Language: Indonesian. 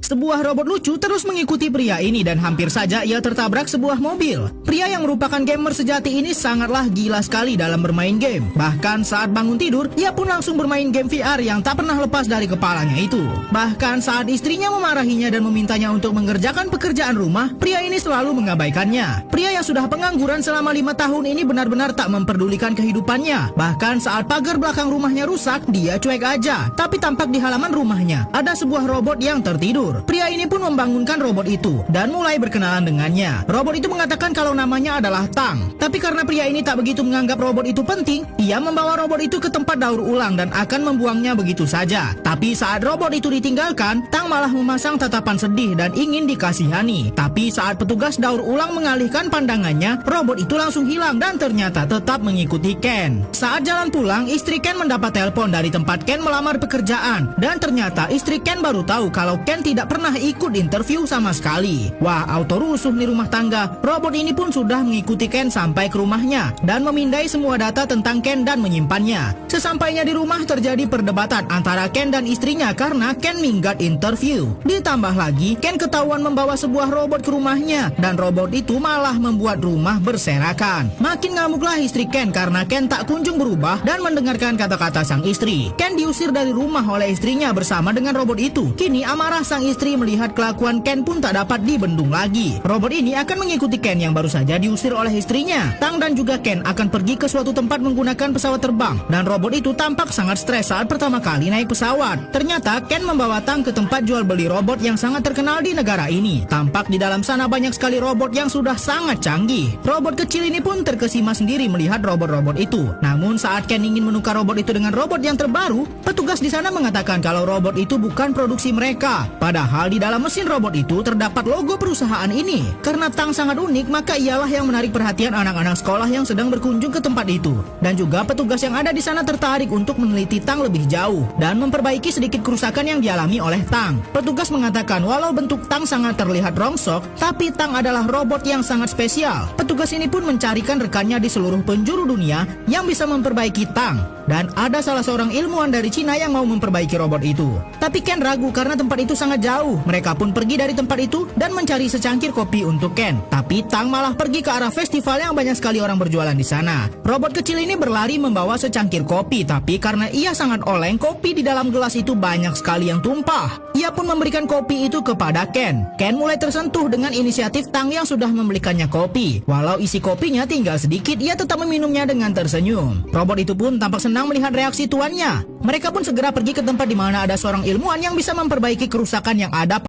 Sebuah robot lucu terus mengikuti pria ini dan hampir saja ia tertabrak sebuah mobil. Pria yang merupakan gamer sejati ini sangatlah gila sekali dalam bermain game. Bahkan saat bangun tidur, ia pun langsung bermain game VR yang tak pernah lepas dari kepalanya itu. Bahkan saat istrinya memarahinya dan memintanya untuk mengerjakan pekerjaan rumah, pria ini selalu mengabaikannya. Pria yang sudah pengangguran selama 5 tahun ini benar-benar tak memperdulikan kehidupannya. Bahkan saat pagar belakang rumahnya rusak, dia cuek aja. Tapi tampak di halaman rumahnya ada sebuah robot yang tertidur. Pria ini pun membangunkan robot itu dan mulai berkenalan dengannya. Robot itu mengatakan kalau namanya adalah Tang. Tapi karena pria ini tak begitu menganggap robot itu penting, ia membawa robot itu ke tempat daur ulang dan akan membuangnya begitu saja. Tapi saat robot itu ditinggalkan, Tang malah memasang tatapan sedih dan ingin dikasihani. Tapi saat petugas daur ulang mengalihkan pandangannya, robot itu langsung hilang dan ternyata tetap mengikuti Ken. Saat jalan pulang, istri Ken mendapat telepon dari tempat Ken melamar pekerjaan dan ternyata istri Ken baru tahu kalau Ken tidak pernah ikut interview sama sekali. Wah, auto rusuh nih rumah tangga. Robot ini pun sudah mengikuti Ken sampai ke rumahnya dan memindai semua data tentang Ken dan menyimpannya. Sesampainya di rumah terjadi perdebatan antara Ken dan istrinya karena Ken minggat interview. Ditambah lagi, Ken ketahuan membawa sebuah robot ke rumahnya dan robot itu malah membuat rumah berserakan. Makin ngamuklah istri Ken karena Ken tak kunjung berubah dan mendengarkan kata-kata sang istri. Ken diusir dari rumah oleh istrinya bersama dengan robot itu. Kini amarah sang istri melihat kelakuan Ken pun tak dapat dibendung lagi. Robot ini akan mengikuti Ken yang baru saja diusir oleh istrinya. Tang dan juga Ken akan pergi ke suatu tempat menggunakan pesawat terbang dan robot itu tampak sangat stres saat pertama kali naik pesawat. Ternyata Ken membawa Tang ke tempat jual beli robot yang sangat terkenal di negara ini. Tampak di dalam sana banyak sekali robot yang sudah sangat canggih. Robot kecil ini pun terkesima sendiri melihat robot-robot itu. Namun saat Ken ingin menukar robot itu dengan robot yang terbaru, petugas di sana mengatakan kalau robot itu bukan produksi mereka. Padahal di dalam mesin robot itu terdapat logo perusahaan ini. Karena Tang sangat unik, maka ialah yang menarik perhatian anak-anak sekolah yang sedang berkunjung ke tempat itu. Dan juga petugas yang ada di sana tertarik untuk meneliti Tang lebih jauh dan memperbaiki sedikit kerusakan yang dialami oleh Tang. Petugas mengatakan walau bentuk Tang sangat terlihat rongsok, tapi Tang adalah robot yang sangat spesial. Petugas ini pun mencarikan rekannya di seluruh penjuru dunia yang bisa memperbaiki Tang. Dan ada salah seorang ilmuwan dari Cina yang mau memperbaiki robot itu. Tapi Ken ragu karena tempat itu sangat jauh. Mereka pun pergi dari tempat itu dan mencari secangkir kopi untuk Ken. Tapi Tang malah pergi ke arah festival yang banyak sekali orang berjualan di sana. Robot kecil ini berlari membawa secangkir kopi, tapi karena ia sangat oleng, kopi di dalam gelas itu banyak sekali yang tumpah. Ia pun memberikan kopi itu kepada Ken. Ken mulai tersentuh dengan inisiatif Tang yang sudah membelikannya kopi. Walau isi kopinya tinggal sedikit, ia tetap meminumnya dengan tersenyum. Robot itu pun tampak senang melihat reaksi tuannya. Mereka pun segera pergi ke tempat di mana ada seorang ilmuwan yang bisa memperbaiki kerusakan yang ada